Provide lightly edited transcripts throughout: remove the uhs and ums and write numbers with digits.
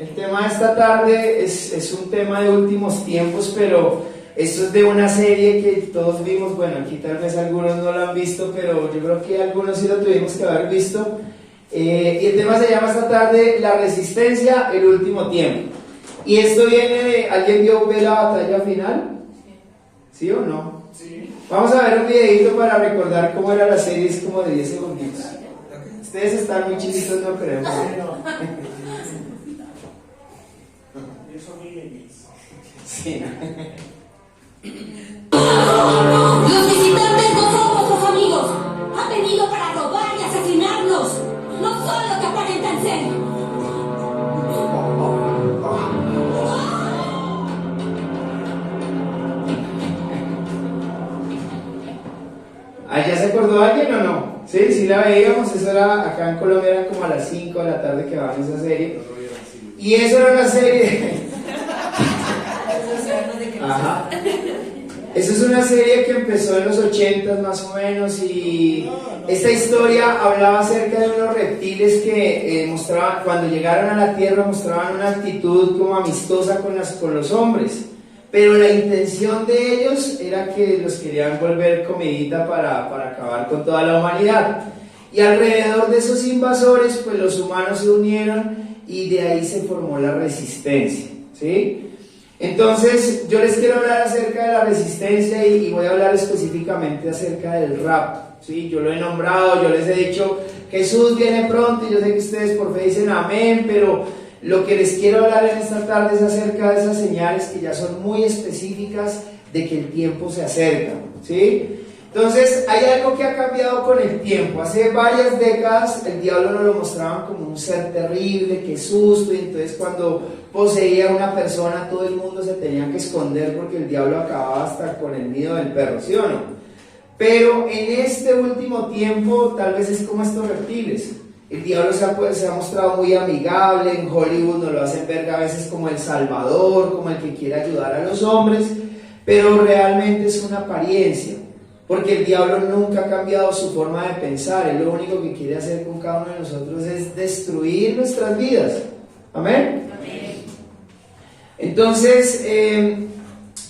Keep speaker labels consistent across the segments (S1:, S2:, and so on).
S1: El tema de esta tarde es un tema de últimos tiempos, pero esto es de una serie que todos vimos. Bueno, aquí tal vez algunos no lo han visto, pero yo creo que algunos sí lo tuvimos que haber visto. Y el tema se llama esta tarde La Resistencia, el último tiempo. Y esto viene de... ¿Alguien vio la batalla final? ¿Sí o no?
S2: Sí.
S1: Vamos a ver un videito para recordar cómo era la serie, es como de 10 segunditos. Ustedes están muy chiquitos, no creo. Sí.
S3: Los visitantes no son nuestros amigos. Han venido para robar y asesinarnos. No son lo que aparentan ser.
S1: ¿Ya se acordó alguien o no? Sí, sí la veíamos. Eso era, acá en Colombia eran como a las 5 de la tarde que daban esa serie. Y eso era una serie. Ajá. Eso es una serie que empezó en los 80 más o menos, y esta historia hablaba acerca de unos reptiles que mostraban, cuando llegaron a la Tierra, mostraban una actitud como amistosa con los hombres, pero la intención de ellos era que los querían volver comidita para acabar con toda la humanidad. Y alrededor de esos invasores, pues los humanos se unieron y de ahí se formó la resistencia, ¿sí? Entonces, yo les quiero hablar acerca de la resistencia y voy a hablar específicamente acerca del rapto, ¿sí? Yo lo he nombrado, yo les he dicho, Jesús viene pronto, y yo sé que ustedes por fe dicen amén, pero lo que les quiero hablar en esta tarde es acerca de esas señales que ya son muy específicas de que el tiempo se acerca, ¿sí? Entonces, hay algo que ha cambiado con el tiempo. Hace varias décadas el diablo nos lo mostraban como un ser terrible, que susto, y entonces cuando poseía a una persona todo el mundo se tenía que esconder porque el diablo acababa hasta con el nido del perro, ¿sí o no? Pero en este último tiempo tal vez es como estos reptiles. El diablo se ha mostrado muy amigable. En Hollywood nos lo hacen ver a veces como el salvador, como el que quiere ayudar a los hombres, pero realmente es una apariencia. Porque el diablo nunca ha cambiado su forma de pensar. Él lo único que quiere hacer con cada uno de nosotros es destruir nuestras vidas. ¿Amén? Amén. Entonces,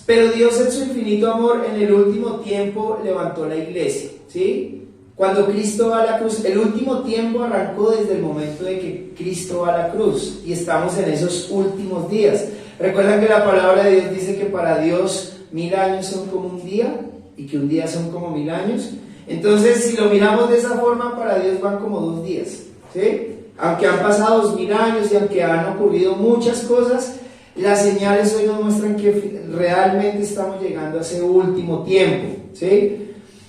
S1: pero Dios en su infinito amor en el último tiempo levantó la iglesia, ¿sí? Cuando Cristo va a la cruz, el último tiempo arrancó desde el momento de que Cristo va a la cruz, y estamos en esos últimos días. Recuerdan que la palabra de Dios dice que para Dios 1000 años son como un día, y que un día son como 1000 años. Entonces, si lo miramos de esa forma, para Dios van como 2 días, ¿sí? Aunque han pasado 2000 años y aunque han ocurrido muchas cosas, las señales hoy nos muestran que realmente estamos llegando a ese último tiempo, ¿sí?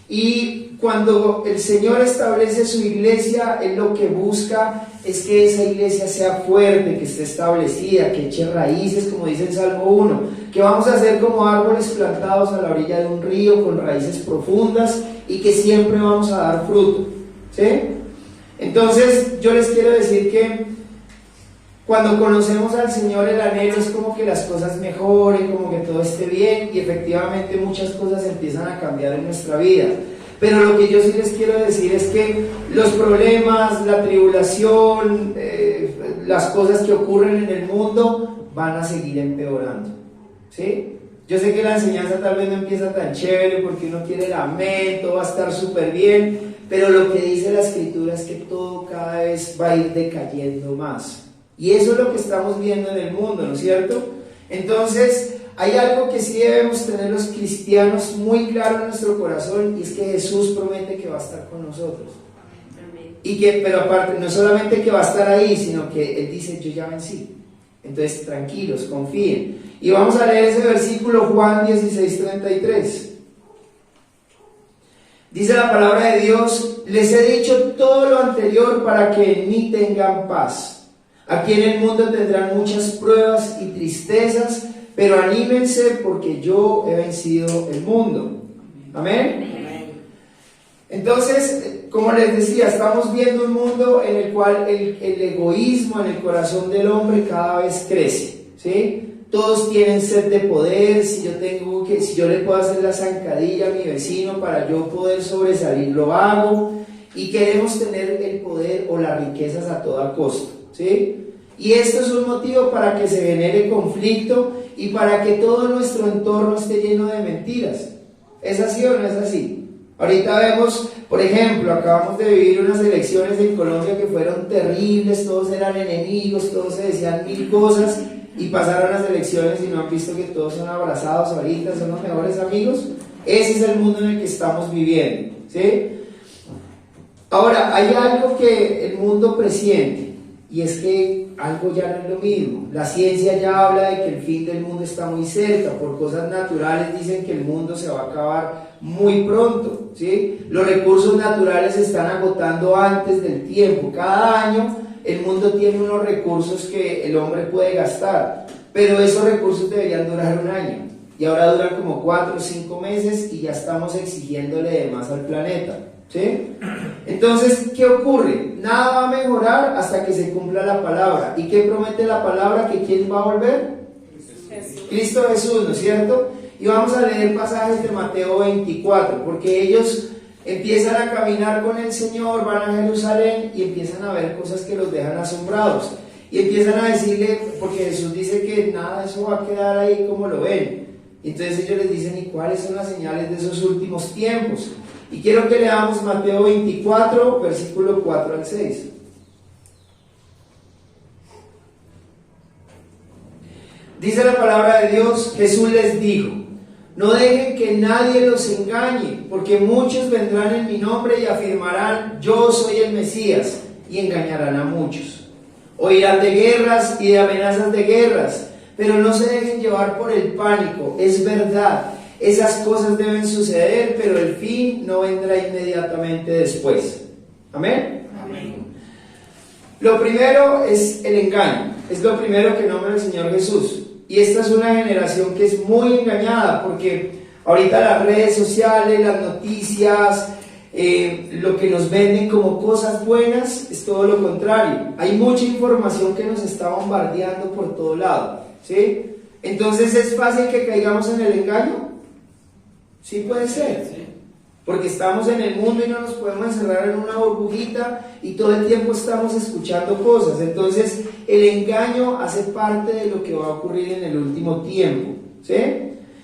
S1: Y cuando el Señor establece su iglesia, Él lo que busca es que esa iglesia sea fuerte, que esté establecida, que eche raíces, como dice el Salmo 1, que vamos a ser como árboles plantados a la orilla de un río con raíces profundas y que siempre vamos a dar fruto, ¿sí? Entonces, yo les quiero decir que cuando conocemos al Señor, el anhelo es como que las cosas mejoren, como que todo esté bien, y efectivamente muchas cosas empiezan a cambiar en nuestra vida. Pero lo que yo sí les quiero decir es que los problemas, la tribulación, las cosas que ocurren en el mundo van a seguir empeorando, ¿sí? Yo sé que la enseñanza tal vez no empieza tan chévere porque uno quiere el amén, todo va a estar súper bien, pero lo que dice la Escritura es que todo cada vez va a ir decayendo más. Y eso es lo que estamos viendo en el mundo, ¿no es cierto? Entonces, hay algo que sí debemos tener los cristianos muy claro en nuestro corazón, y es que Jesús promete que va a estar con nosotros. Y que, pero aparte, no solamente que va a estar ahí, sino que Él dice, yo ya vencí. Entonces, tranquilos, confíen. Y vamos a leer ese versículo, Juan 16:33. Dice la palabra de Dios: les he dicho todo lo anterior para que en mí tengan paz. Aquí en el mundo tendrán muchas pruebas y tristezas, pero anímense porque yo he vencido el mundo. ¿Amén? Entonces, como les decía, estamos viendo un mundo en el cual el egoísmo en el corazón del hombre cada vez crece, ¿sí? Todos tienen sed de poder. Si yo le puedo hacer la zancadilla a mi vecino para yo poder sobresalir, lo hago. Y queremos tener el poder o las riquezas a toda costa, ¿sí? Y esto es un motivo para que se genere conflicto y para que todo nuestro entorno esté lleno de mentiras. ¿Es así o no es así? Ahorita vemos, por ejemplo, acabamos de vivir unas elecciones en Colombia que fueron terribles, todos eran enemigos, todos se decían mil cosas y pasaron las elecciones y no han visto que todos son abrazados ahorita, son los mejores amigos. Ese es el mundo en el que estamos viviendo, ¿sí? Ahora, hay algo que el mundo presiente y es que algo ya no es lo mismo. La ciencia ya habla de que el fin del mundo está muy cerca. Por cosas naturales dicen que el mundo se va a acabar muy pronto, ¿sí? Los recursos naturales se están agotando antes del tiempo. Cada año el mundo tiene unos recursos que el hombre puede gastar, pero esos recursos deberían durar un año y ahora duran como 4 o 5 meses y ya estamos exigiéndole de más al planeta, ¿sí? Entonces, ¿qué ocurre? Nada va a mejorar hasta que se cumpla la palabra. ¿Y qué promete la palabra? ¿Que quién va a volver? Cristo Jesús, ¿no es cierto? Y vamos a leer pasajes de Mateo 24, porque ellos empiezan a caminar con el Señor, van a Jerusalén y empiezan a ver cosas que los dejan asombrados. Y empiezan a decirle, porque Jesús dice que nada de eso va a quedar ahí como lo ven. Entonces ellos les dicen, ¿y cuáles son las señales de esos últimos tiempos? Y quiero que leamos Mateo 24, versículo 4 al 6. Dice la palabra de Dios, Jesús les dijo, no dejen que nadie los engañe, porque muchos vendrán en mi nombre y afirmarán, yo soy el Mesías, y engañarán a muchos. Oirán de guerras y de amenazas de guerras, pero no se dejen llevar por el pánico, es verdad. Esas cosas deben suceder, pero el fin no vendrá inmediatamente después. ¿Amén? Amén. Lo primero es el engaño. Es lo primero que nombra el Señor Jesús. Y esta es una generación que es muy engañada, porque ahorita las redes sociales, las noticias, lo que nos venden como cosas buenas es todo lo contrario. Hay mucha información que nos está bombardeando por todo lado, ¿sí? Entonces, ¿es fácil que caigamos en el engaño? Sí puede ser, ¿sí? Porque estamos en el mundo y no nos podemos encerrar en una burbujita y todo el tiempo estamos escuchando cosas. Entonces el engaño hace parte de lo que va a ocurrir en el último tiempo, ¿sí?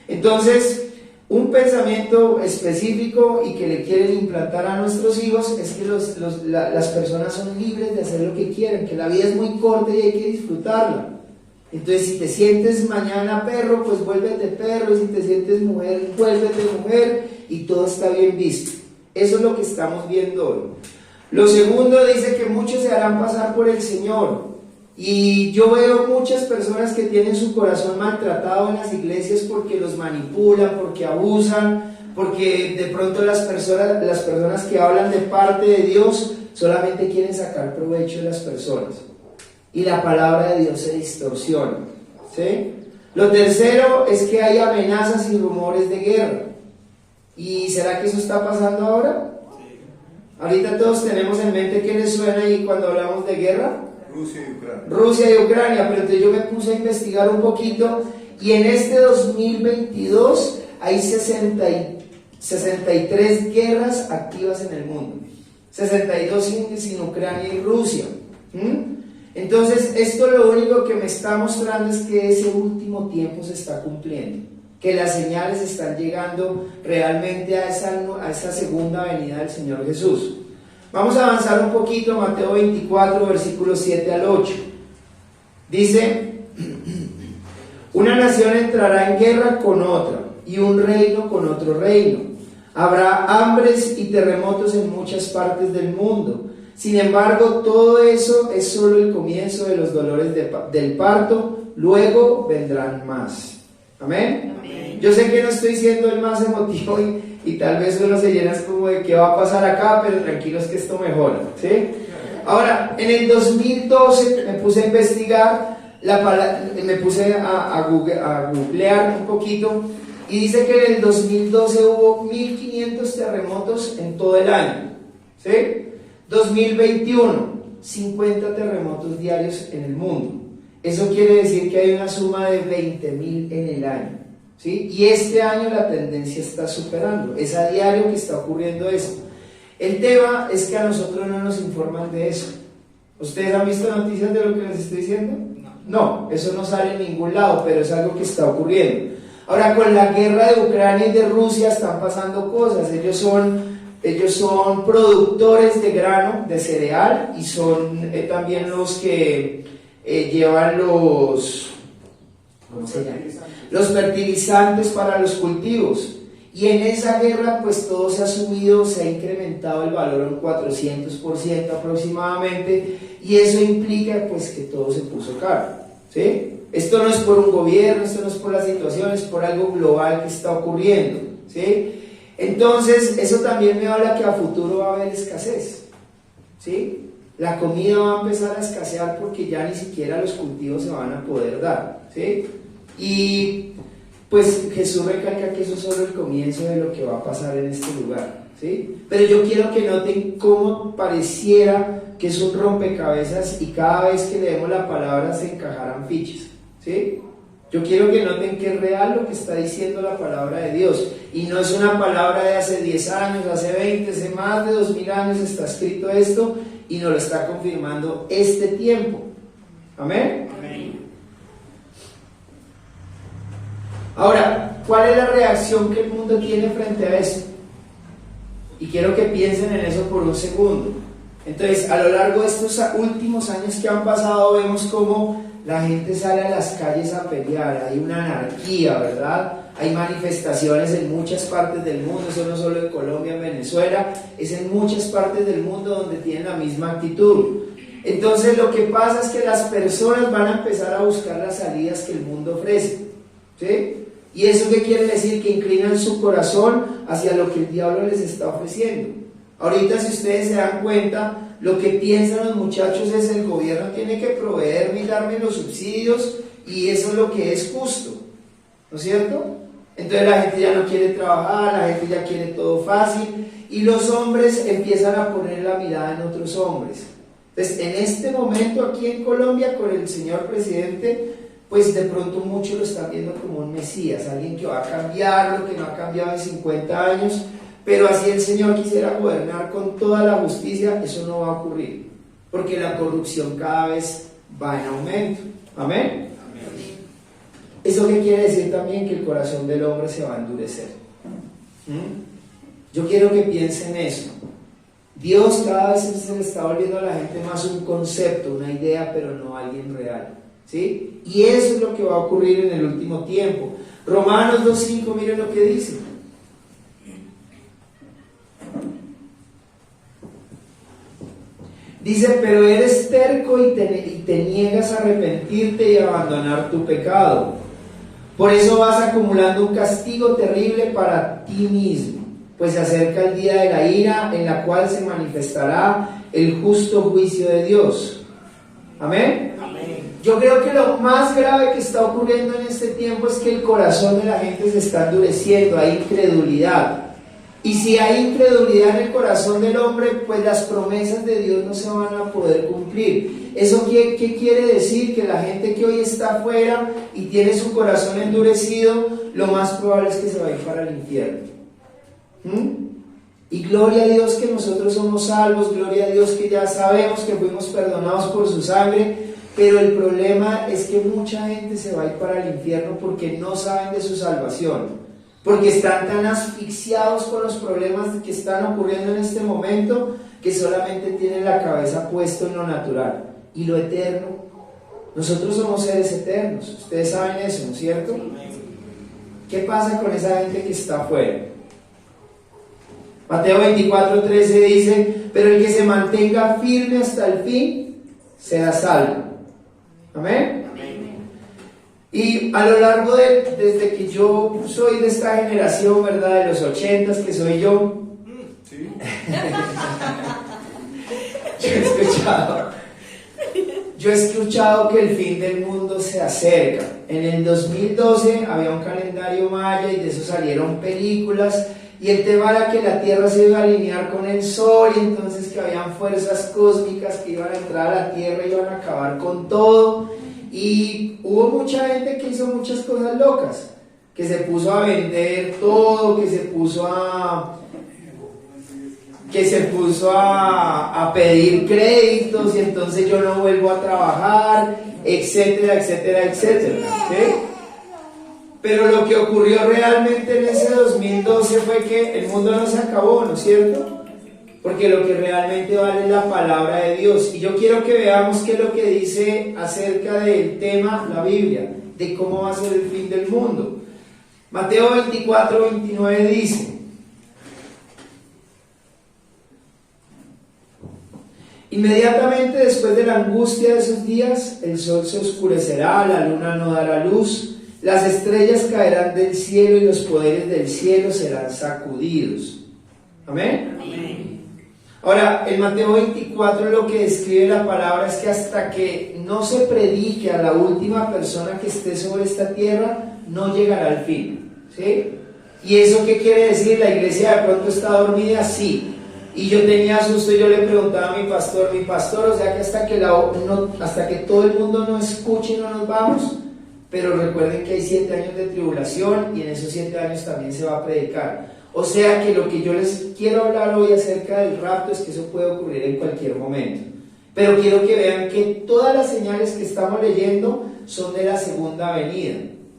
S1: Entonces un pensamiento específico y que le quieren implantar a nuestros hijos es que las personas son libres de hacer lo que quieren, que la vida es muy corta y hay que disfrutarla. Entonces, si te sientes mañana perro, pues vuélvete perro, y si te sientes mujer, vuélvete mujer, y todo está bien visto. Eso es lo que estamos viendo hoy. Lo segundo dice que muchos se harán pasar por el Señor, y yo veo muchas personas que tienen su corazón maltratado en las iglesias porque los manipulan, porque abusan, porque de pronto las personas que hablan de parte de Dios solamente quieren sacar provecho de las personas. Y la palabra de Dios se distorsiona, ¿sí? Lo tercero es que hay amenazas y rumores de guerra. ¿Y será que eso está pasando ahora? Sí. Ahorita todos tenemos en mente qué les suena ahí cuando hablamos de guerra.
S2: Rusia y Ucrania.
S1: Rusia y Ucrania, pero entonces yo me puse a investigar un poquito y en este 2022 hay 63 guerras activas en el mundo. 62 sin Ucrania y Rusia. Entonces, esto lo único que me está mostrando es que ese último tiempo se está cumpliendo, que las señales están llegando realmente a esa segunda venida del Señor Jesús. Vamos a avanzar un poquito, Mateo 24, versículos 7 al 8. Dice, una nación entrará en guerra con otra, y un reino con otro reino. Habrá hambres y terremotos en muchas partes del mundo. Sin embargo, todo eso es solo el comienzo de los dolores del parto, luego vendrán más. ¿Amén? Amén. Yo sé que no estoy siendo el más emotivo y tal vez uno se llena como de qué va a pasar acá, pero tranquilos que esto mejora, ¿sí? Ahora, en el 2012 me puse a investigar, me puse a googlear un poquito y dice que en el 2012 hubo 1500 terremotos en todo el año, ¿sí? 2021, 50 terremotos diarios en el mundo. Eso quiere decir que hay una suma de 20.000 en el año, ¿sí? Y este año la tendencia está superando. Es a diario que está ocurriendo eso. El tema es que a nosotros no nos informan de eso. ¿Ustedes han visto noticias de lo que les estoy diciendo? No, eso no sale en ningún lado, pero es algo que está ocurriendo. Ahora, con la guerra de Ucrania y de Rusia están pasando cosas. Ellos son productores de grano, de cereal, y son también los que llevan ¿cómo se llama? Los fertilizantes para los cultivos. Y en esa guerra pues todo se ha subido, se ha incrementado el valor un 400% aproximadamente, y eso implica pues que todo se puso caro, ¿sí? Esto no es por un gobierno, esto no es por la situación, es por algo global que está ocurriendo, ¿sí? Entonces eso también me habla que a futuro va a haber escasez, ¿sí? La comida va a empezar a escasear porque ya ni siquiera los cultivos se van a poder dar, ¿sí? Y pues Jesús recalca que eso es solo el comienzo de lo que va a pasar en este lugar, ¿sí? Pero yo quiero que noten cómo pareciera que es un rompecabezas y cada vez que leemos la palabra se encajarán fichas, ¿sí? Yo quiero que noten que es real lo que está diciendo la palabra de Dios, y no es una palabra de hace 10 años, hace 20, hace más de 2000 años está escrito esto, y nos lo está confirmando este tiempo. ¿Amén? Ahora, ¿cuál es la reacción que el mundo tiene frente a esto? Y quiero que piensen en eso por un segundo. Entonces, a lo largo de estos últimos años que han pasado, vemos cómo la gente sale a las calles a pelear, hay una anarquía, ¿verdad? Hay manifestaciones en muchas partes del mundo, eso no solo en Colombia, en Venezuela, es en muchas partes del mundo donde tienen la misma actitud. Entonces, lo que pasa es que las personas van a empezar a buscar las salidas que el mundo ofrece, ¿sí? ¿Y eso qué quiere decir? Que inclinan su corazón hacia lo que el diablo les está ofreciendo. Ahorita, si ustedes se dan cuenta, lo que piensan los muchachos es: el gobierno tiene que proveerme y darme los subsidios, y eso es lo que es justo, ¿no es cierto? Entonces la gente ya no quiere trabajar, la gente ya quiere todo fácil, y los hombres empiezan a poner la mirada en otros hombres. Entonces, en este momento aquí en Colombia, con el señor presidente, pues de pronto muchos lo están viendo como un mesías, alguien que va a cambiar lo que no ha cambiado en 50 años, pero así el Señor quisiera gobernar con toda la justicia, eso no va a ocurrir, porque la corrupción cada vez va en aumento. ¿Amén? ¿Eso qué quiere decir también? Que el corazón del hombre se va a endurecer. Yo quiero que piensen eso. Dios cada vez se le está volviendo a la gente más un concepto, una idea, pero no alguien real, ¿sí? Y eso es lo que va a ocurrir en el último tiempo. Romanos 2:5, miren lo que dice. Dice: pero eres terco y te niegas a arrepentirte y a abandonar tu pecado. Por eso vas acumulando un castigo terrible para ti mismo, pues se acerca el día de la ira, en la cual se manifestará el justo juicio de Dios. ¿Amén? Amén. Yo creo que lo más grave que está ocurriendo en este tiempo es que el corazón de la gente se está endureciendo, hay incredulidad. Y si hay incredulidad en el corazón del hombre, pues las promesas de Dios no se van a poder cumplir. ¿Eso qué quiere decir? Que la gente que hoy está afuera y tiene su corazón endurecido, lo más probable es que se va a ir para el infierno. Y gloria a Dios que nosotros somos salvos, gloria a Dios que ya sabemos que fuimos perdonados por su sangre, pero el problema es que mucha gente se va a ir para el infierno porque no saben de su salvación. Porque están tan asfixiados con los problemas que están ocurriendo en este momento, que solamente tienen la cabeza puesta en lo natural y lo eterno. Nosotros somos seres eternos, ustedes saben eso, ¿no es cierto? ¿Qué pasa con esa gente que está afuera? Mateo 24:13 dice: pero el que se mantenga firme hasta el fin será salvo. ¿Amén? Y a lo largo desde que yo soy de esta generación, ¿verdad? De los 80s, que soy yo, ¿sí? Yo he escuchado que el fin del mundo se acerca. En el 2012 había un calendario maya y de eso salieron películas, y el tema era que la Tierra se iba a alinear con el Sol, y entonces que habían fuerzas cósmicas que iban a entrar a la Tierra y iban a acabar con todo. Y hubo mucha gente que hizo muchas cosas locas, que se puso a vender todo, que se puso a que se puso a pedir créditos y entonces yo no vuelvo a trabajar, etcétera, etcétera, etcétera, ¿sí? Pero lo que ocurrió realmente en ese 2012 fue que el mundo no se acabó, ¿no es cierto? Porque lo que realmente vale es la palabra de Dios. Y yo quiero que veamos qué es lo que dice acerca del tema la Biblia, de cómo va a ser el fin del mundo. Mateo 24, 29 dice: inmediatamente después de la angustia de esos días, el sol se oscurecerá, la luna no dará luz, las estrellas caerán del cielo y los poderes del cielo serán sacudidos. ¿Amén?
S2: Amén.
S1: Ahora, en Mateo 24 lo que describe la palabra es que hasta que no se predique a la última persona que esté sobre esta tierra, no llegará al fin, ¿sí? ¿Y eso qué quiere decir? ¿La iglesia de pronto está dormida? Sí. Y yo tenía susto y yo le preguntaba a mi pastor, o sea que hasta que todo el mundo no escuche no nos vamos. Pero recuerden que hay 7 años de tribulación y en esos 7 años también se va a predicar. O sea que lo que yo les quiero hablar hoy acerca del rapto es que eso puede ocurrir en cualquier momento. Pero quiero que vean que todas las señales que estamos leyendo son de la segunda venida,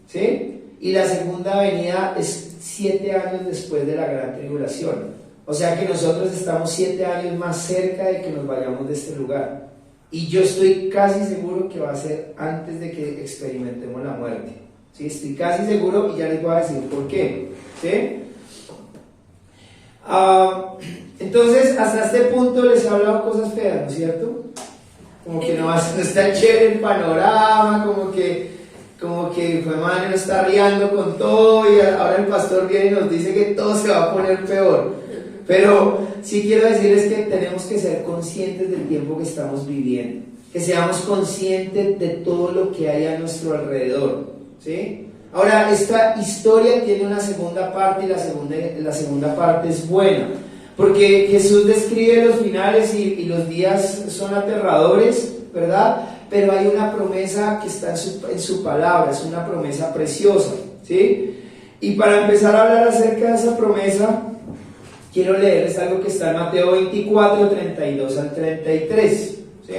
S1: ¿sí? Y la segunda venida es 7 años después de la gran tribulación. O sea que nosotros estamos 7 años más cerca de que nos vayamos de este lugar. Y yo estoy casi seguro que va a ser antes de que experimentemos la muerte, ¿sí? Estoy casi seguro y ya les voy a decir por qué, ¿sí? Entonces, hasta este punto les he hablado cosas feas, ¿no es cierto? Como que no está chévere el panorama, como que fue madre, no está riando con todo y ahora el pastor viene y nos dice que todo se va a poner peor. Pero sí quiero decirles que tenemos que ser conscientes del tiempo que estamos viviendo, que seamos conscientes de todo lo que hay a nuestro alrededor, ¿sí? Ahora, esta historia tiene una segunda parte y la segunda parte es buena, porque Jesús describe los finales y los días son aterradores, ¿verdad? Pero hay una promesa que está en su palabra, es una promesa preciosa, ¿sí? Y para empezar a hablar acerca de esa promesa, quiero leerles algo que está en Mateo 24, 32 al 33, ¿sí?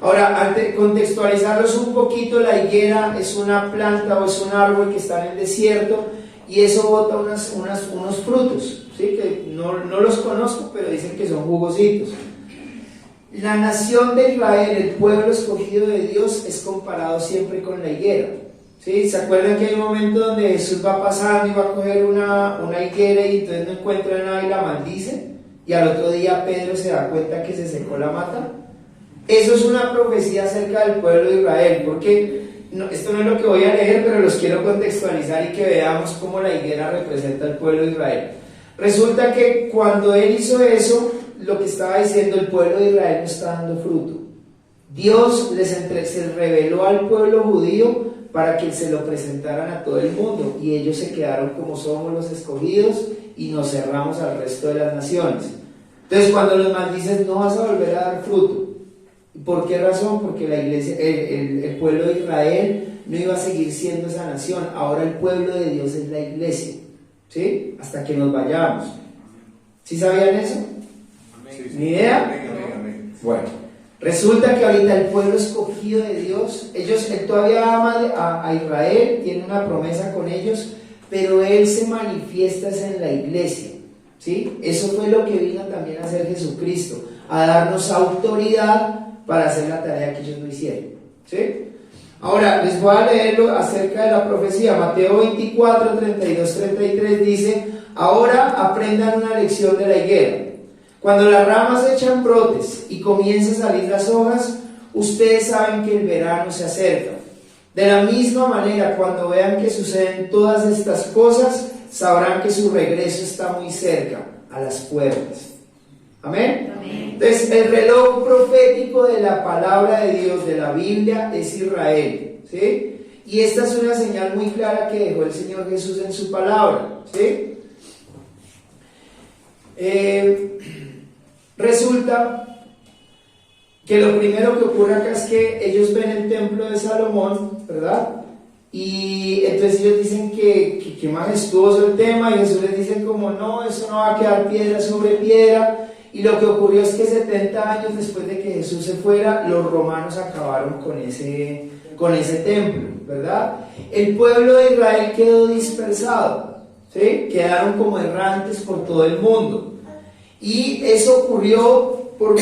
S1: Ahora, antes de contextualizarlos un poquito, la higuera es una planta o es un árbol que está en el desierto y eso bota unos frutos, ¿sí? Que no los conozco, pero dicen que son jugositos. La nación de Israel, el pueblo escogido de Dios, es comparado siempre con la higuera, ¿sí? ¿Se acuerdan que hay un momento donde Jesús va pasando y va a coger una higuera y entonces no encuentra nada y la maldice? Y al otro día Pedro se da cuenta que se secó la mata. Eso es una profecía acerca del pueblo de Israel, porque esto no es lo que voy a leer, pero los quiero contextualizar y que veamos cómo la higuera representa al pueblo de Israel. Resulta que cuando él hizo eso, lo que estaba diciendo, el pueblo de Israel no está dando fruto. Dios se reveló al pueblo judío para que se lo presentaran a todo el mundo y ellos se quedaron como somos los escogidos y nos cerramos al resto de las naciones. Entonces cuando los maldices no vas a volver a dar fruto. ¿Por qué razón? Porque la iglesia, el pueblo de Israel no iba a seguir siendo esa nación. Ahora el pueblo de Dios es la iglesia, ¿sí? Hasta que nos vayamos. ¿Sí sabían eso? ¿Ni idea? Bueno, resulta que ahorita el pueblo escogido de Dios, él todavía ama a Israel, tiene una promesa con ellos, pero él se manifiesta en la iglesia, ¿sí? Eso fue lo que vino también a hacer Jesucristo, a darnos autoridad para hacer la tarea que ellos no hicieron, ¿sí? Ahora, les voy a leerlo acerca de la profecía. Mateo 24, 32, 33 dice: ahora aprendan una lección de la higuera. Cuando las ramas echan brotes y comienzan a salir las hojas, ustedes saben que el verano se acerca. De la misma manera, cuando vean que suceden todas estas cosas, sabrán que su regreso está muy cerca, a las puertas. ¿Amén? Amén. Entonces, el reloj profético de la palabra de Dios, de la Biblia, es Israel, ¿sí? Y esta es una señal muy clara que dejó el Señor Jesús en su palabra, ¿sí? Resulta que lo primero que ocurre acá es que ellos ven el templo de Salomón, ¿verdad? Y entonces ellos dicen que majestuoso el tema, y Jesús les dice como no, eso no va a quedar piedra sobre piedra. y lo que ocurrió es que 70 años después de que Jesús se fuera, los romanos acabaron con ese templo, ¿verdad? El pueblo de Israel quedó dispersado, ¿sí? Quedaron como errantes por todo el mundo, y eso ocurrió por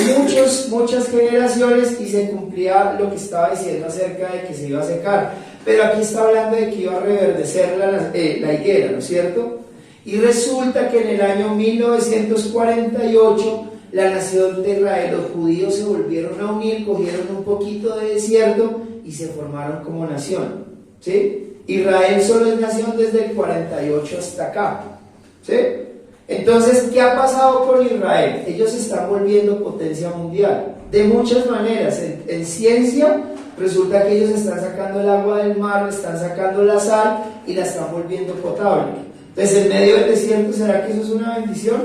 S1: muchas generaciones, y se cumplía lo que estaba diciendo acerca de que se iba a secar. Pero aquí está hablando de que iba a reverdecer la higuera, ¿no es cierto? Y resulta que en el año 1948 la nación de Israel, los judíos se volvieron a unir, cogieron un poquito de desierto y se formaron como nación, ¿sí? Israel solo es nación desde el 48 hasta acá, ¿sí? Entonces, ¿qué ha pasado con Israel? Ellos se están volviendo potencia mundial, de muchas maneras. En ciencia, resulta que ellos están sacando el agua del mar, están sacando la sal y la están volviendo potable. Entonces, en medio del desierto, ¿será que eso es una bendición?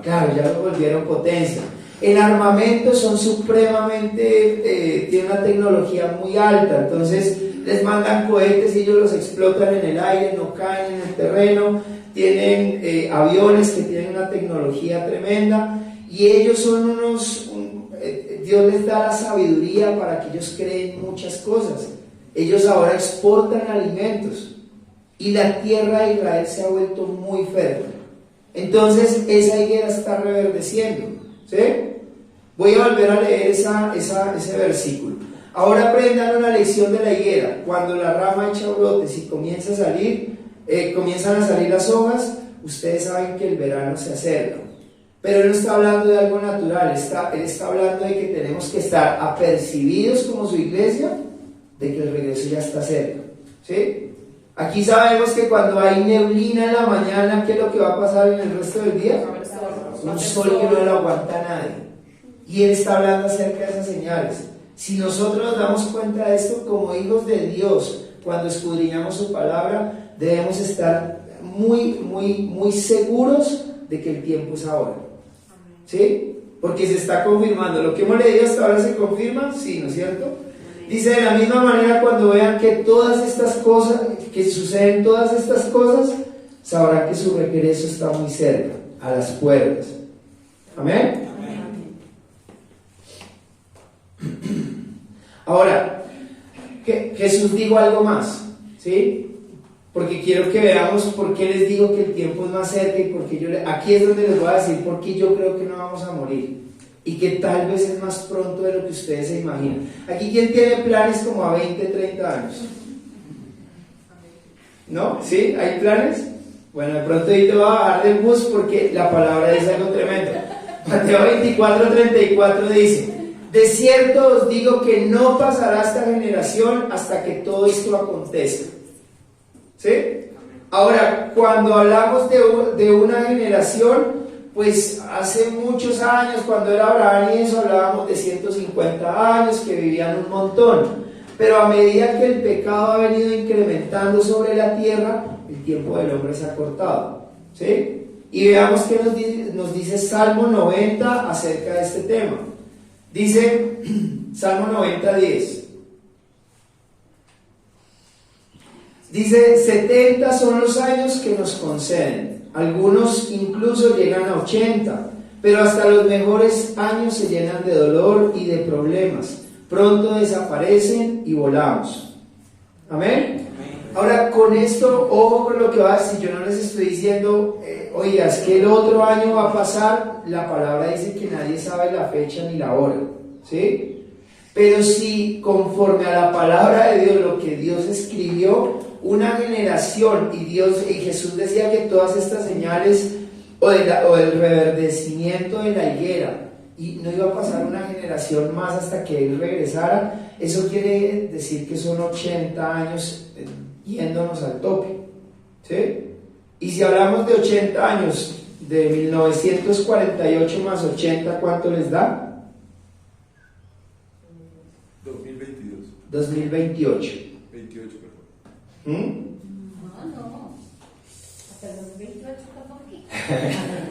S1: Claro, ya lo volvieron potencia. En armamento son supremamente, tienen una tecnología muy alta, entonces les mandan cohetes y ellos los explotan en el aire, no caen en el terreno. Tienen aviones que tienen una tecnología tremenda, y ellos son Dios les da la sabiduría para que ellos creen muchas cosas. Ellos ahora exportan alimentos, y la tierra de Israel se ha vuelto muy fértil. Entonces esa higuera está reverdeciendo, ¿sí? Voy a volver a leer ese versículo. Ahora aprendan una lección de la higuera. Cuando la rama echa brotes y comienzan a salir las hojas, ustedes saben que el verano se acerca. Pero él no está hablando de algo natural, él está hablando de que tenemos que estar apercibidos como su iglesia de que el regreso ya está cerca, ¿sí? Aquí sabemos que cuando hay neblina en la mañana, ¿qué es lo que va a pasar en el resto del día? Un sol que no lo aguanta a nadie. Y él está hablando acerca de esas señales. Si nosotros nos damos cuenta de esto como hijos de Dios, cuando escudriñamos su palabra, debemos estar muy seguros de que el tiempo es ahora, ¿sí? Porque se está confirmando. Lo que hemos leído hasta ahora se confirma, sí, ¿no es cierto? Dice, de la misma manera, cuando vean que todas estas cosas, que suceden todas estas cosas, sabrán que su regreso está muy cerca, a las puertas. ¿Amén? Ahora, Jesús dijo algo más, ¿sí? Porque quiero que veamos por qué les digo que el tiempo es más cerca, y porque aquí es donde les voy a decir por qué yo creo que no vamos a morir, y que tal vez es más pronto de lo que ustedes se imaginan. Aquí, ¿quién tiene planes como a 20, 30 años? ¿No? ¿Sí? ¿Hay planes? Bueno, de pronto ahí te voy a bajar del bus porque la palabra dice algo tremendo. Mateo 24:34 dice: de cierto os digo que no pasará esta generación hasta que todo esto acontezca. ¿Sí? Ahora, cuando hablamos de una generación, pues hace muchos años, cuando era Abraham y eso, hablábamos de 150 años, que vivían un montón. Pero a medida que el pecado ha venido incrementando sobre la tierra, el tiempo del hombre se ha cortado, ¿sí? Y veamos qué nos dice Salmo 90 acerca de este tema. Dice Salmo 90:10. Dice: 70 son los años que nos conceden, algunos incluso llegan a 80, pero hasta los mejores años se llenan de dolor y de problemas, pronto desaparecen y volamos. ¿Amén? Ahora, con esto, ojo con lo que va a decir. Yo no les estoy diciendo, oiga, es que el otro año va a pasar. La palabra dice que nadie sabe la fecha ni la hora, ¿sí? Pero si conforme a la palabra de Dios, lo que Dios escribió, una generación, y Jesús decía que todas estas señales, o del reverdecimiento de la higuera, y no iba a pasar una generación más hasta que Él regresara, eso quiere decir que son 80 años yéndonos al tope, ¿sí? Y si hablamos de 80 años, de 1948 más 80, ¿cuánto les da? 2028.
S2: 28, perdón.
S3: No. Hasta el 2028 está poquito.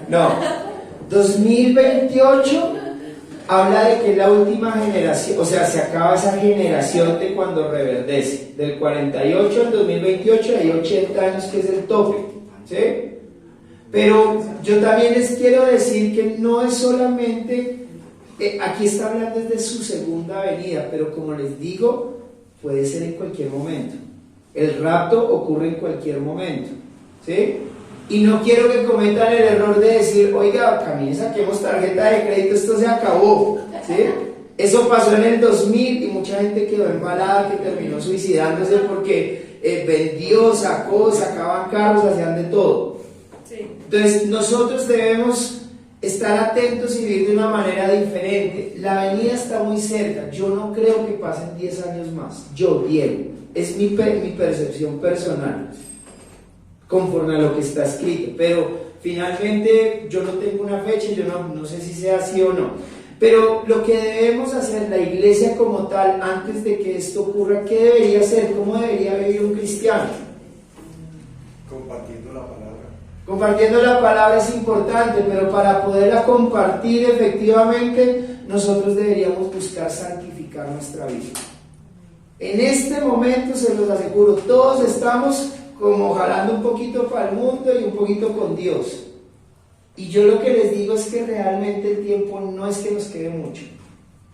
S1: No. 2028 habla de que la última generación, o sea, se acaba esa generación de cuando reverdece. Del 48 al 2028 hay 80 años que es el tope, ¿sí? Pero yo también les quiero decir que no es solamente, aquí está hablando desde su segunda venida, pero como les digo, puede ser en cualquier momento. El rapto ocurre en cualquier momento, ¿sí? Y no quiero que cometan el error de decir, oiga, Camille, saquemos tarjeta de crédito, esto se acabó, ¿sí? Eso pasó en el 2000 y mucha gente quedó embalada, que terminó suicidándose porque vendió, sacaban carros, hacían de todo.
S4: Sí.
S1: Entonces nosotros debemos estar atentos y vivir de una manera diferente. La venida está muy cerca, yo no creo que pasen 10 años más, yo, Diego, es mi percepción personal, conforme a lo que está escrito, pero finalmente yo no tengo una fecha, yo no sé si sea así o no, pero lo que debemos hacer, la iglesia como tal, antes de que esto ocurra, ¿qué debería hacer? ¿Cómo debería vivir un cristiano?
S2: Compartiendo la palabra.
S1: Compartiendo la palabra es importante, pero para poderla compartir efectivamente, nosotros deberíamos buscar santificar nuestra vida. En este momento, se los aseguro, todos estamos como jalando un poquito para el mundo y un poquito con Dios. Y yo lo que les digo es que realmente el tiempo no es que nos quede mucho,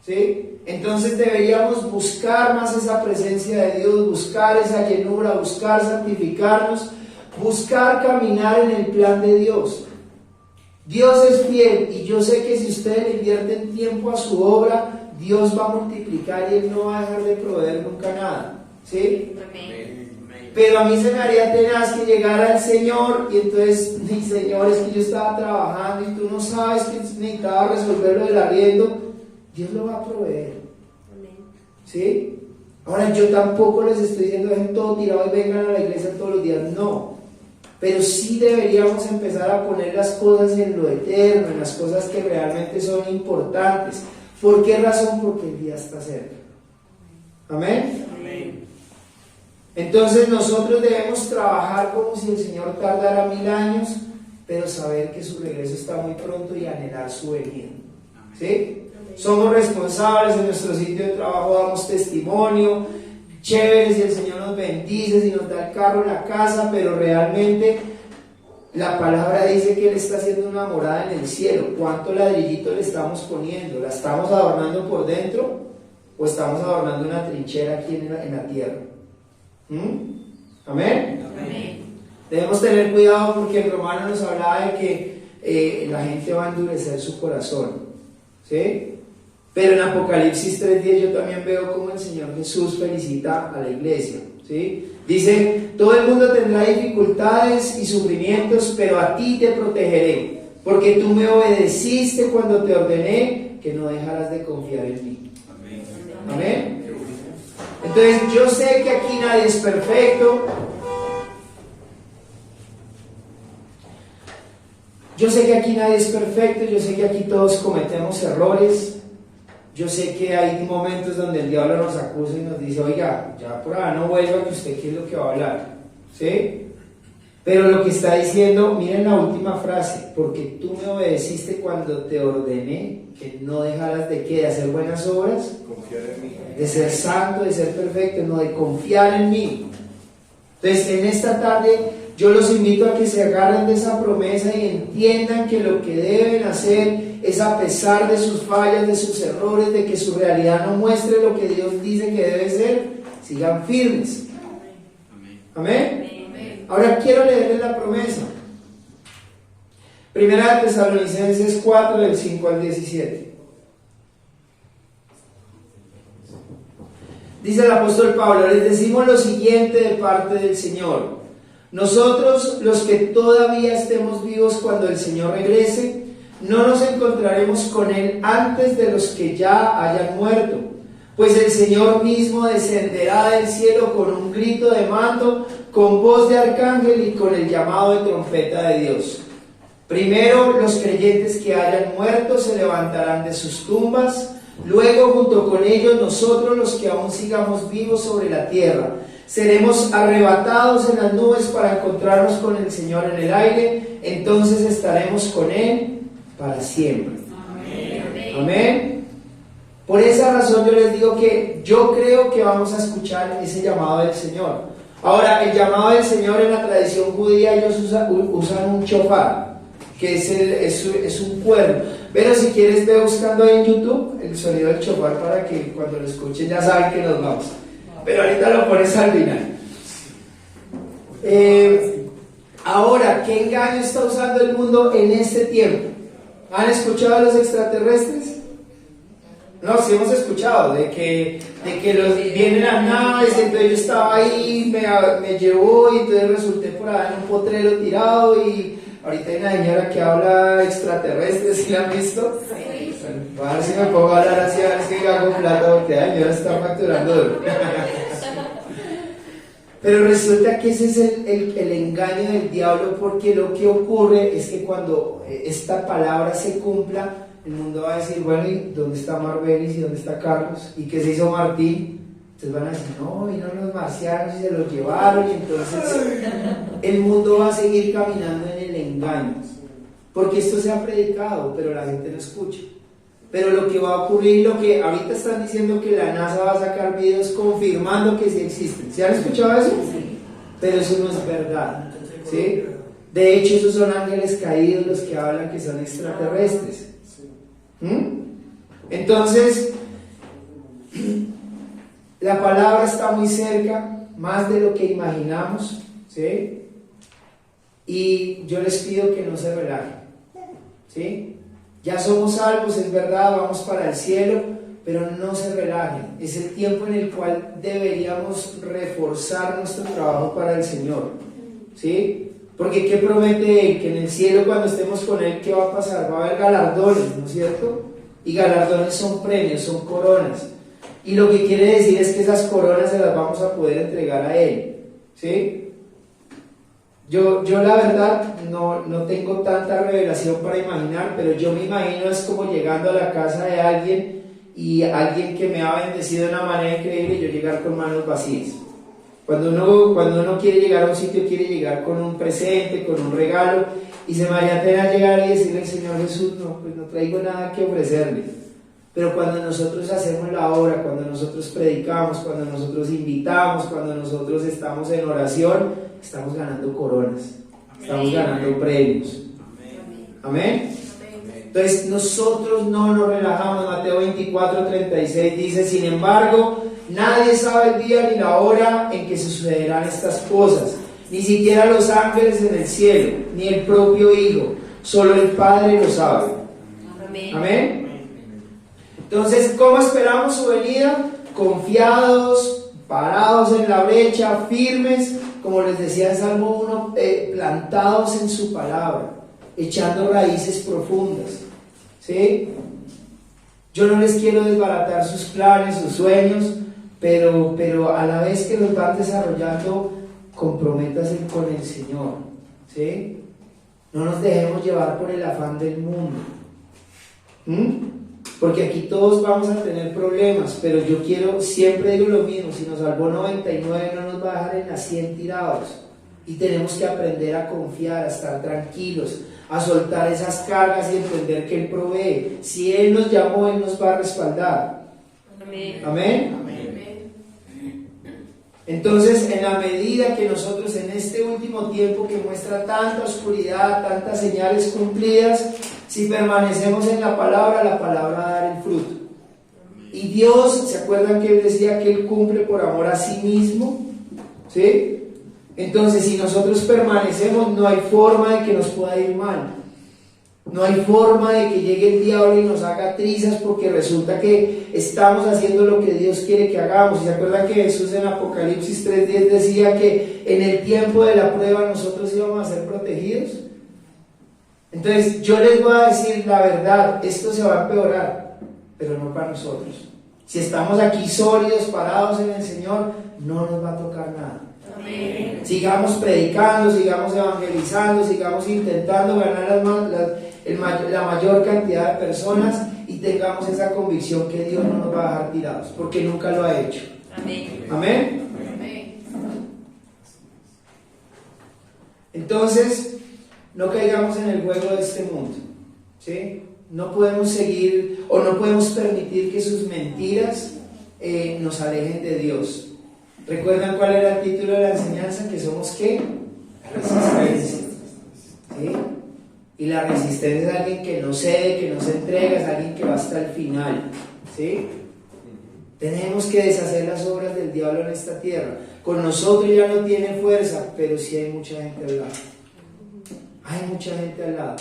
S1: ¿sí? Entonces deberíamos buscar más esa presencia de Dios, buscar esa llenura, buscar santificarnos, buscar caminar en el plan de Dios. Dios es fiel y yo sé que si ustedes le invierten tiempo a su obra, Dios va a multiplicar y Él no va a dejar de proveer nunca nada, ¿sí?
S4: Amén.
S1: Pero a mí se me haría tenaz que llegara el Señor y entonces, mi Señor, es que yo estaba trabajando y tú no sabes que necesitaba resolver lo del arriendo. Dios lo va a proveer, ¿sí? Ahora yo tampoco les estoy diciendo dejen todo tirado y vengan a la iglesia todos los días, no. Pero sí deberíamos empezar a poner las cosas en lo eterno, en las cosas que realmente son importantes. ¿Por qué razón? Porque el día está cerca. Amén.
S4: Amén.
S1: Entonces nosotros debemos trabajar como si el Señor tardara 1000 años, pero saber que su regreso está muy pronto y anhelar su venida, ¿sí? Somos responsables en nuestro sitio de trabajo, damos testimonio, chévere si el Señor nos bendice, si nos da el carro, la casa, pero realmente la palabra dice que Él está haciendo una morada en el cielo. ¿Cuánto ladrillito le estamos poniendo? ¿La estamos adornando por dentro o estamos adornando una trinchera aquí en la tierra? ¿Amén?
S4: Amén.
S1: Debemos tener cuidado porque el Romano nos hablaba de que la gente va a endurecer su corazón, ¿sí? Pero en Apocalipsis 3:10 yo también veo cómo el Señor Jesús felicita a la iglesia, ¿sí? Dice, todo el mundo tendrá dificultades y sufrimientos, pero a ti te protegeré, porque tú me obedeciste cuando te ordené que no dejaras de confiar en mí.
S2: Amén.
S1: Amén. Entonces yo sé que aquí nadie es perfecto. Yo sé que aquí nadie es perfecto, yo sé que aquí todos cometemos errores. Yo sé que hay momentos donde el diablo nos acusa y nos dice, oiga, ya por ahora no vuelva, que usted qué es lo que va a hablar, ¿sí? Pero lo que está diciendo, miren la última frase, porque tú me obedeciste cuando te ordené que no dejaras de qué, de hacer buenas obras,
S2: Confiar en mí.
S1: de ser santo, de ser perfecto, no, de confiar en mí. Entonces en esta tarde yo los invito a que se agarren de esa promesa y entiendan que lo que deben hacer es, a pesar de sus fallas, de sus errores, de que su realidad no muestre lo que Dios dice que debe ser, sigan firmes. Amén. Ahora quiero leerles la promesa. Primera de Tesalonicenses 4, del 5 al 17. Dice el apóstol Pablo, les decimos lo siguiente de parte del Señor. Nosotros, los que todavía estemos vivos cuando el Señor regrese, no nos encontraremos con Él antes de los que ya hayan muerto, pues el Señor mismo descenderá del cielo con un grito de mando, con voz de arcángel y con el llamado de trompeta de Dios. Primero los creyentes que hayan muerto se levantarán de sus tumbas, luego junto con ellos nosotros los que aún sigamos vivos sobre la tierra. Seremos arrebatados en las nubes para encontrarnos con el Señor en el aire, entonces estaremos con Él para siempre.
S4: Amén.
S1: Amén. Por esa razón yo les digo que yo creo que vamos a escuchar ese llamado del Señor. Ahora, el llamado del Señor en la tradición judía, ellos usan un shofar. que es un cuerno. Pero si quieres, ve buscando ahí en YouTube el sonido del chofar para que cuando lo escuchen ya saben que nos vamos. Pero ahorita lo pones al final. Ahora, ¿qué engaño está usando el mundo en este tiempo? ¿Han escuchado a los extraterrestres? No, sí hemos escuchado de que vienen las naves, entonces yo estaba ahí, me llevó y entonces resulté por ahí en un potrero tirado y ahorita hay una señora que habla extraterrestre, ¿sí la han visto? Sí. Bueno, a ver si me puedo hablar así, a ver si hago plata, porque la señora está facturando duro. Pero resulta que ese es el engaño del diablo, porque lo que ocurre es que cuando esta palabra se cumpla, el mundo va a decir, bueno, ¿y dónde está Marbelis y dónde está Carlos? ¿Y qué se hizo Martín? Entonces van a decir, no, vinieron los marcianos y se los llevaron, y entonces el mundo va a seguir caminando en el engaño, porque esto se ha predicado, pero la gente no escucha. Pero lo que va a ocurrir, lo que ahorita están diciendo que la NASA va a sacar videos confirmando que sí existen. ¿Sí han escuchado eso? Sí. Pero eso no es verdad, ¿sí? De hecho, esos son ángeles caídos los que hablan que son extraterrestres. Entonces, la palabra está muy cerca, más de lo que imaginamos, ¿sí? Y yo les pido que no se relajen, ¿sí? Ya somos salvos, es verdad, vamos para el cielo, pero no se relajen. Es el tiempo en el cual deberíamos reforzar nuestro trabajo para el Señor, ¿sí? Porque ¿qué promete Él? Que en el cielo, cuando estemos con Él, ¿qué va a pasar? Va a haber galardones, ¿no es cierto? Y galardones son premios, son coronas. Y lo que quiere decir es que esas coronas se las vamos a poder entregar a Él, ¿sí? Yo la verdad no tengo tanta revelación para imaginar, pero yo me imagino es como llegando a la casa de alguien y alguien que me ha bendecido de una manera increíble y yo llegar con manos vacías. Cuando uno quiere llegar a un sitio, quiere llegar con un presente, con un regalo, y se me haría pena llegar y decirle al Señor Jesús, no, pues no traigo nada que ofrecerle. Pero cuando nosotros hacemos la obra, cuando nosotros predicamos, cuando nosotros invitamos, cuando nosotros estamos en oración, estamos ganando coronas, estamos ganando premios. Amén. Entonces nosotros no nos relajamos. Mateo 24:36 dice, sin embargo, nadie sabe el día ni la hora en que sucederán estas cosas, ni siquiera los ángeles en el cielo, ni el propio Hijo, solo el Padre lo sabe. Amén. Entonces, ¿cómo esperamos su venida? Confiados, parados en la brecha, firmes, como les decía en Salmo 1, plantados en su palabra, echando raíces profundas, ¿sí? Yo no les quiero desbaratar sus planes, sus sueños, pero a la vez que los van desarrollando, comprométase con el Señor, ¿sí? No nos dejemos llevar por el afán del mundo, porque aquí todos vamos a tener problemas, pero yo siempre digo lo mismo, si nos salvó 99 no nos va a dejar en las 100 tirados, y tenemos que aprender a confiar, a estar tranquilos, a soltar esas cargas y entender que Él provee. Si Él nos llamó, Él nos va a respaldar. Amén. Amén. Entonces, en la medida que nosotros en este último tiempo que muestra tanta oscuridad, tantas señales cumplidas, si permanecemos en la palabra va a dar el fruto. Y Dios, ¿se acuerdan que Él decía que Él cumple por amor a sí mismo? ¿Sí? Entonces, si nosotros permanecemos, no hay forma de que nos pueda ir mal. No hay forma de que llegue el diablo y nos haga trizas porque resulta que estamos haciendo lo que Dios quiere que hagamos. ¿Se acuerdan que Jesús en Apocalipsis 3:10 decía que en el tiempo de la prueba nosotros íbamos a ser protegidos? Entonces yo les voy a decir la verdad, esto se va a empeorar, pero no para nosotros. Si estamos aquí sólidos, parados en el Señor, no nos va a tocar nada. Amén. Sigamos predicando, sigamos evangelizando, sigamos intentando ganar la mayor cantidad de personas y tengamos esa convicción que Dios no nos va a dejar tirados, porque nunca lo ha hecho. Amén. Amén. Amén. Entonces, no caigamos en el juego de este mundo, ¿sí? No podemos seguir o no podemos permitir que sus mentiras nos alejen de Dios. ¿Recuerdan cuál era el título de la enseñanza? Que somos ¿qué? Resistencia. ¿Sí? Y la resistencia es alguien que no cede, que no se entrega, es alguien que va hasta el final, ¿sí? Tenemos que deshacer las obras del diablo en esta tierra. Con nosotros ya no tiene fuerza, pero sí hay mucha gente al lado. Hay mucha gente al lado.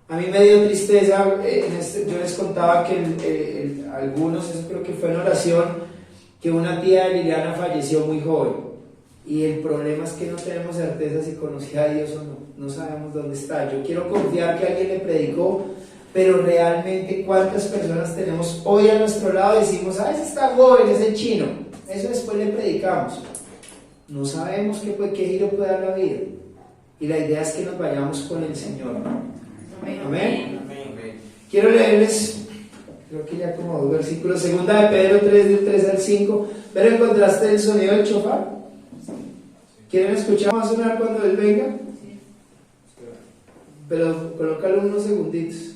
S1: A mí me dio tristeza, yo les contaba que algunos, eso creo que fue en oración, que una tía de Liliana falleció muy joven. Y el problema es que no tenemos certeza si conocía a Dios o no. No sabemos dónde está. Yo quiero confiar que alguien le predicó, pero realmente cuántas personas tenemos hoy a nuestro lado y decimos, ese está joven, ese chino. Eso después le predicamos. No sabemos qué giro puede dar la vida. Y la idea es que nos vayamos con el Señor. Amén. Quiero leerles, creo que ya como 2 versículos. Segunda de Pedro 3, del 3 al 5. Pero ¿encontraste el sonido del shofar? ¿Quieren escuchar? ¿Va a sonar cuando Él venga? Pero colócalo unos segunditos.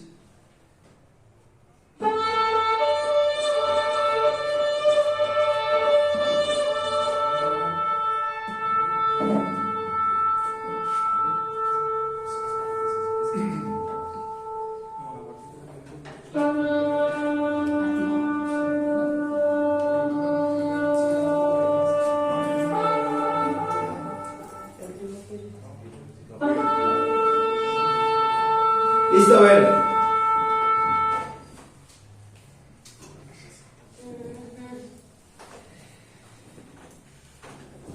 S1: Listo, a ver.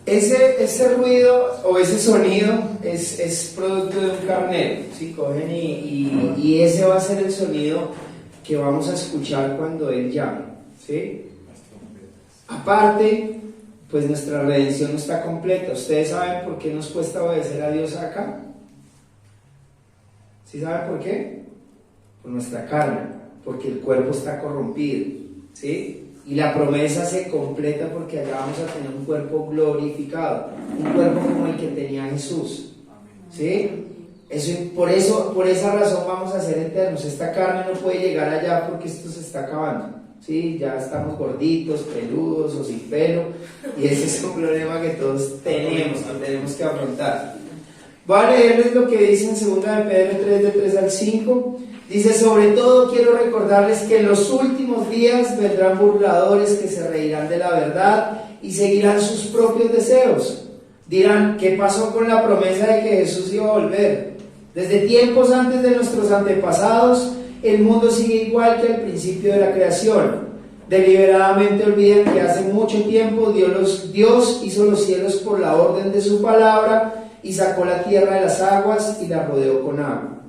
S1: Ese ruido o ese sonido es producto de un carnero, ¿sí? Cogen y ese va a ser el sonido que vamos a escuchar cuando Él llame, ¿sí? Aparte, pues nuestra redención no está completa. ¿Ustedes saben por qué nos cuesta obedecer a Dios acá? ¿Sí saben por qué? Por nuestra carne, porque el cuerpo está corrompido, ¿sí? Y la promesa se completa porque allá vamos a tener un cuerpo glorificado, un cuerpo como el que tenía Jesús, ¿sí? Por esa razón vamos a ser eternos. Esta carne no puede llegar allá porque esto se está acabando, ¿sí? Ya estamos gorditos, peludos o sin pelo, y ese es un problema que todos tenemos que afrontar. Voy a leerles lo que dice en 2 de Pedro 3, de 3 al 5. Dice: sobre todo quiero recordarles que en los últimos días vendrán burladores que se reirán de la verdad y seguirán sus propios deseos. Dirán: ¿qué pasó con la promesa de que Jesús iba a volver? Desde tiempos antes de nuestros antepasados, el mundo sigue igual que al principio de la creación. Deliberadamente olvidan que hace mucho tiempo Dios hizo los cielos por la orden de su palabra y sacó la tierra de las aguas y la rodeó con agua.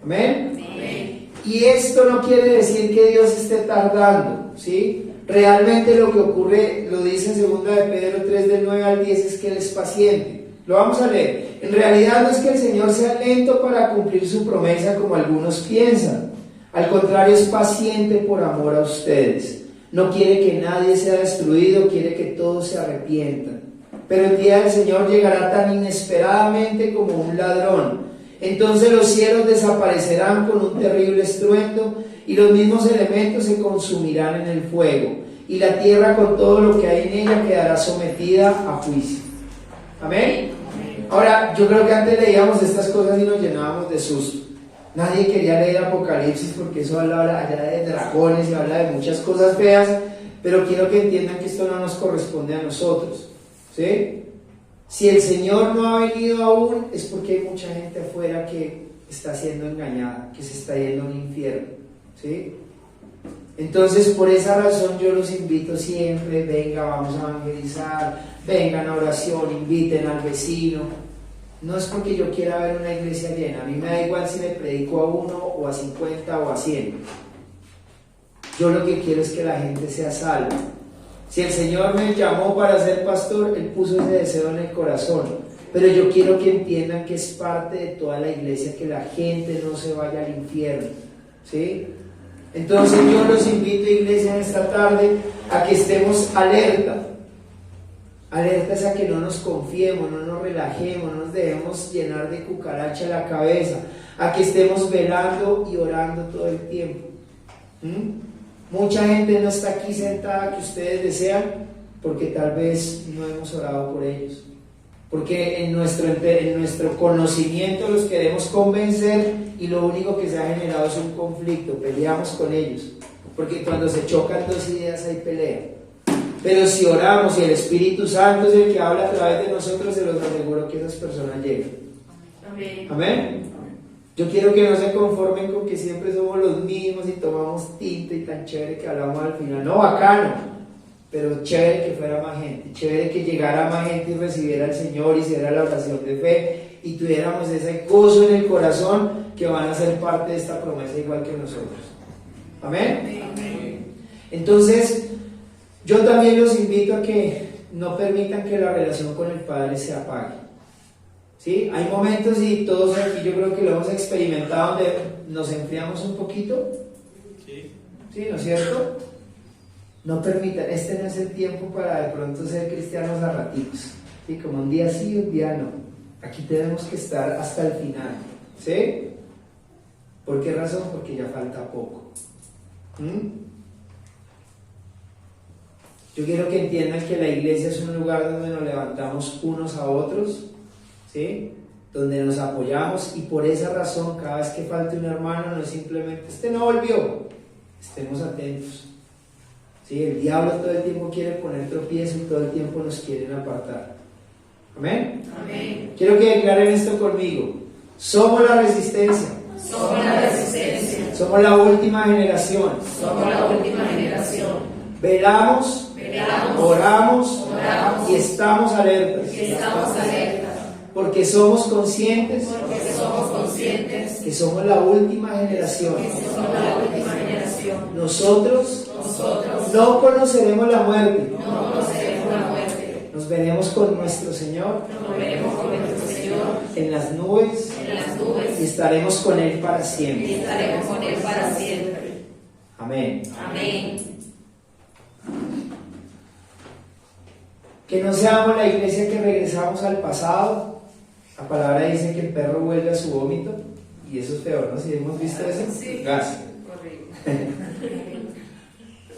S1: ¿Amén? Amén. Y esto no quiere decir que Dios esté tardando, ¿sí? Realmente lo que ocurre, lo dice en 2 de Pedro 3, del 9 al 10, es que Él es paciente. Lo vamos a leer. En realidad no es que el Señor sea lento para cumplir su promesa como algunos piensan. Al contrario, es paciente por amor a ustedes. No quiere que nadie sea destruido, quiere que todos se arrepientan. Pero el día del Señor llegará tan inesperadamente como un ladrón. Entonces los cielos desaparecerán con un terrible estruendo y los mismos elementos se consumirán en el fuego, y la tierra con todo lo que hay en ella quedará sometida a juicio. ¿Amén? Ahora, yo creo que antes leíamos estas cosas y nos llenábamos de susto. Nadie quería leer Apocalipsis porque eso habla allá de dragones y habla de muchas cosas feas, pero quiero que entiendan que esto no nos corresponde a nosotros, ¿sí? Si el Señor no ha venido aún, es porque hay mucha gente afuera que está siendo engañada, que se está yendo a un infierno, ¿sí? Entonces, por esa razón yo los invito siempre: venga, vamos a evangelizar, vengan a oración, inviten al vecino. No es porque yo quiera ver una iglesia llena, a mí me da igual si le predico a 1 o a 50 o a 100. Yo lo que quiero es que la gente sea salva. Si el Señor me llamó para ser pastor, Él puso ese deseo en el corazón, pero yo quiero que entiendan que es parte de toda la iglesia, que la gente no se vaya al infierno, ¿sí? Entonces yo los invito, iglesia, en esta tarde a que estemos alertas a que no nos confiemos, no nos relajemos, no nos dejemos llenar de cucaracha la cabeza, a que estemos velando y orando todo el tiempo. Mucha gente no está aquí sentada que ustedes desean porque tal vez no hemos orado por ellos. Porque en nuestro conocimiento los queremos convencer y lo único que se ha generado es un conflicto, peleamos con ellos. Porque cuando se chocan dos ideas hay pelea. Pero si oramos y el Espíritu Santo es el que habla a través de nosotros, se los aseguro que esas personas llegan.
S4: Amén.
S1: Amén. Yo quiero que no se conformen con que siempre somos los mismos y tomamos tinta y tan chévere que hablamos al final. No, bacano, pero chévere que fuera más gente, chévere que llegara más gente y recibiera al Señor, hiciera la oración de fe y tuviéramos ese gozo en el corazón que van a ser parte de esta promesa igual que nosotros. Amén.
S4: Amén.
S1: Entonces, yo también los invito a que no permitan que la relación con el Padre se apague. ¿Sí? Hay momentos y todos aquí yo creo que lo hemos experimentado donde nos enfriamos un poquito. ¿Sí? ¿No es cierto? No permitan, este no es el tiempo para de pronto ser cristianos a ratitos. ¿Sí? Como un día sí, un día no. Aquí tenemos que estar hasta el final. ¿Sí? ¿Por qué razón? Porque ya falta poco. Yo quiero que entiendan que la iglesia es un lugar donde nos levantamos unos a otros, ¿sí? Donde nos apoyamos y por esa razón cada vez que falte un hermano no es simplemente este no volvió, estemos atentos, ¿sí? El diablo todo el tiempo quiere poner tropiezo y todo el tiempo nos quieren apartar. ¿Amén?
S4: Amén.
S1: Quiero que declaren esto conmigo: somos la resistencia.
S4: Somos la resistencia.
S1: Somos la última generación.
S4: Somos la última generación.
S1: Velamos, oramos y estamos alertas. Porque somos conscientes que somos la última generación. Nosotros no conoceremos la muerte. Nos veremos con nuestro Señor en las nubes y estaremos con Él para siempre. Amén. Que no seamos la iglesia que regresamos al pasado. La palabra dice que el perro vuelve a su vómito y eso es peor, ¿no? Si hemos visto eso,
S4: sí.
S1: gas.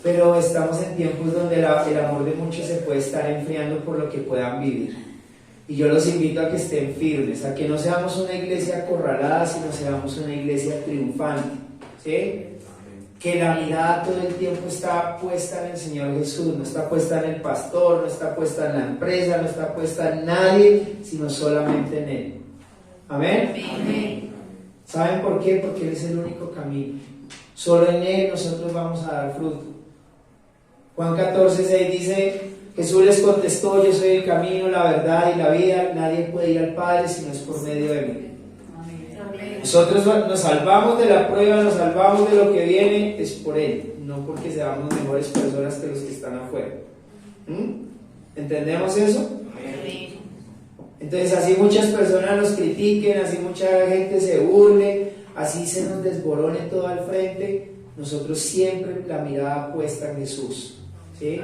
S1: Pero estamos en tiempos donde el amor de muchos se puede estar enfriando por lo que puedan vivir. Y yo los invito a que estén firmes, a que no seamos una iglesia acorralada, sino seamos una iglesia triunfante, ¿sí? Que la mirada todo el tiempo está puesta en el Señor Jesús, no está puesta en el pastor, no está puesta en la empresa, no está puesta en nadie, sino solamente en Él. Amén.
S4: Amén.
S1: ¿Saben por qué? Porque Él es el único camino. Solo en Él nosotros vamos a dar fruto. Juan 14:6 dice: Jesús les contestó: yo soy el camino, la verdad y la vida, nadie puede ir al Padre si no es por medio de mí. Nosotros nos salvamos de la prueba, nos salvamos de lo que viene, es por Él, no porque seamos mejores personas que los que están afuera. ¿Entendemos eso? Entonces así muchas personas nos critiquen, así mucha gente se burle, así se nos desborone todo al frente, nosotros siempre la mirada puesta en Jesús, ¿sí?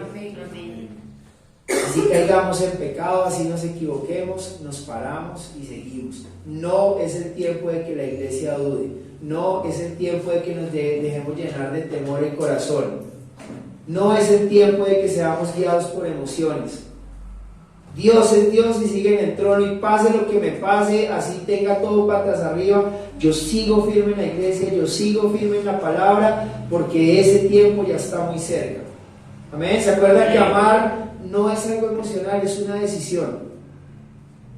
S1: Así caigamos en pecado, así nos equivoquemos, nos paramos y seguimos. No es el tiempo de que la iglesia dude, no es el tiempo de que nos dejemos llenar de temor el corazón, no es el tiempo de que seamos guiados por emociones. Dios es Dios y sigue en el trono y pase lo que me pase, así tenga todo patas arriba, yo sigo firme en la iglesia, yo sigo firme en la palabra, porque ese tiempo ya está muy cerca. Amén. ¿Se acuerdan que amar no es algo emocional, es una decisión?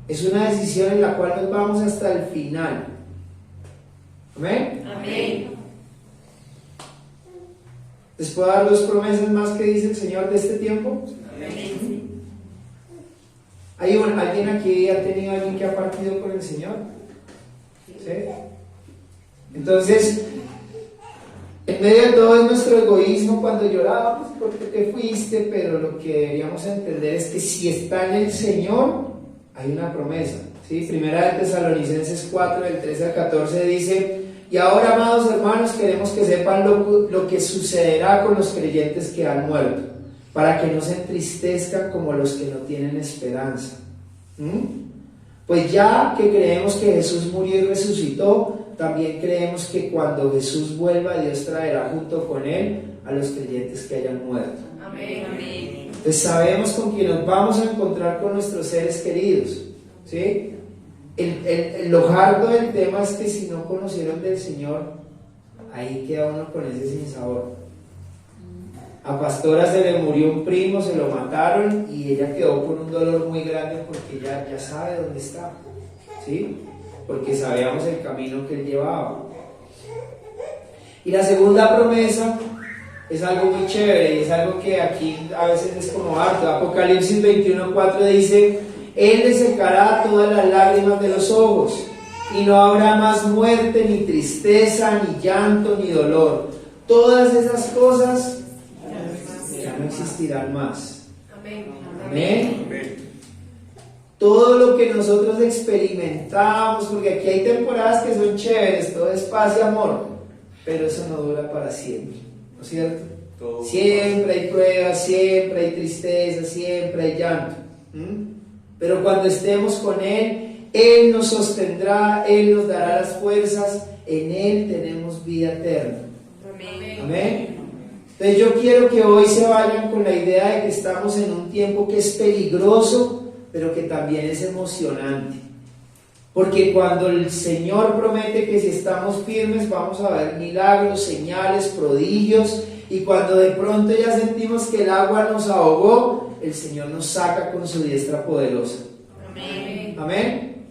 S1: Es una decisión en la cual nos vamos hasta el final. Amén.
S4: Amén.
S1: ¿Les puedo dar 2 promesas más que dice el Señor de este tiempo?
S4: Amén.
S1: ¿Hay alguien aquí, ha tenido alguien que ha partido con el Señor? ¿Sí? Entonces, en medio de todo es nuestro egoísmo cuando lloramos porque te fuiste, pero lo que deberíamos entender es que si está en el Señor, hay una promesa, ¿sí? Primera de Tesalonicenses 4, del 13 al 14 dice: y ahora, amados hermanos, queremos que sepan lo que sucederá con los creyentes que han muerto, para que no se entristezcan como los que no tienen esperanza. Pues ya que creemos que Jesús murió y resucitó, también creemos que cuando Jesús vuelva, Dios traerá junto con Él a los creyentes que hayan muerto.
S4: Amén.
S1: Pues sabemos con quién nos vamos a encontrar con nuestros seres queridos. ¿sí? Lo harto del tema es que si no conocieron del Señor, ahí queda uno con ese sinsabor. A Pastora se le murió un primo, se lo mataron y ella quedó con un dolor muy grande porque ya sabe dónde está, ¿sí? Porque sabíamos el camino que él llevaba. Y la segunda promesa es algo muy chévere y es algo que aquí a veces es como harto. Apocalipsis 21:4 dice: Él le secará todas las lágrimas de los ojos y no habrá más muerte, ni tristeza, ni llanto, ni dolor. Todas esas cosas ya no existirán más.
S4: Amén.
S1: Amén.
S2: Amén.
S1: Todo lo que nosotros experimentamos, porque aquí hay temporadas que son chéveres, todo es paz y amor, pero eso no dura para siempre, ¿no es cierto?
S2: Todo
S1: Siempre hay pruebas, siempre hay tristeza, siempre hay llanto. Pero cuando estemos con Él, Él nos sostendrá, Él nos dará las fuerzas, en Él tenemos vida eterna.
S4: Amén.
S1: Amén. Entonces yo quiero que hoy se vayan con la idea de que estamos en un tiempo que es peligroso, pero que también es emocionante. Porque cuando el Señor promete que si estamos firmes vamos a ver milagros, señales, prodigios, y cuando de pronto ya sentimos que el agua nos ahogó, el Señor nos saca con su diestra poderosa.
S4: Amén.
S1: Amén.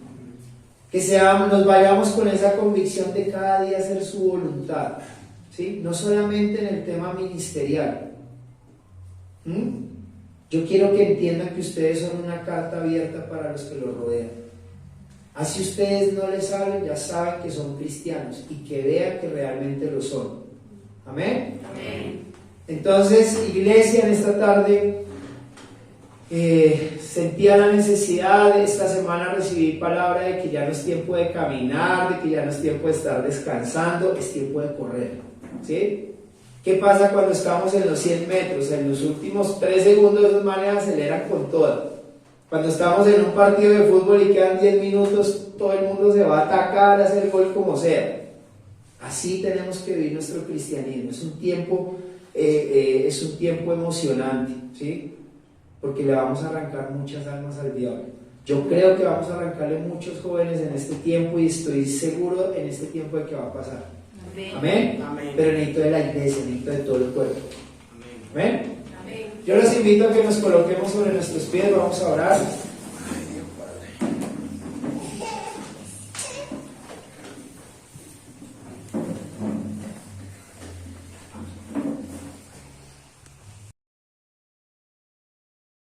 S1: Que nos vayamos con esa convicción de cada día hacer su voluntad, ¿sí? No solamente en el tema ministerial. Yo quiero que entiendan que ustedes son una carta abierta para los que los rodean. Así ustedes no les hablen, ya saben que son cristianos y que vean que realmente lo son. Amén.
S4: Amén.
S1: Entonces, iglesia, en esta tarde sentía la necesidad de esta semana recibir palabra de que ya no es tiempo de caminar, de que ya no es tiempo de estar descansando, es tiempo de correr, ¿sí? ¿Qué pasa cuando estamos en los 100 metros? En los últimos 3 segundos esos manes aceleran con toda. Cuando estamos en un partido de fútbol y quedan 10 minutos, todo el mundo se va a atacar, a hacer gol como sea. Así tenemos que vivir nuestro cristianismo. Es un tiempo emocionante, ¿sí? Porque le vamos a arrancar muchas almas al diablo. Yo creo que vamos a arrancarle muchos jóvenes en este tiempo y estoy seguro en este tiempo de que va a pasar. Amén.
S2: Amén.
S1: Pero necesito de la iglesia, necesito de todo el cuerpo.
S2: Amén.
S1: Amén.
S4: Amén.
S1: Yo los invito a que nos coloquemos sobre nuestros pies, vamos a orar.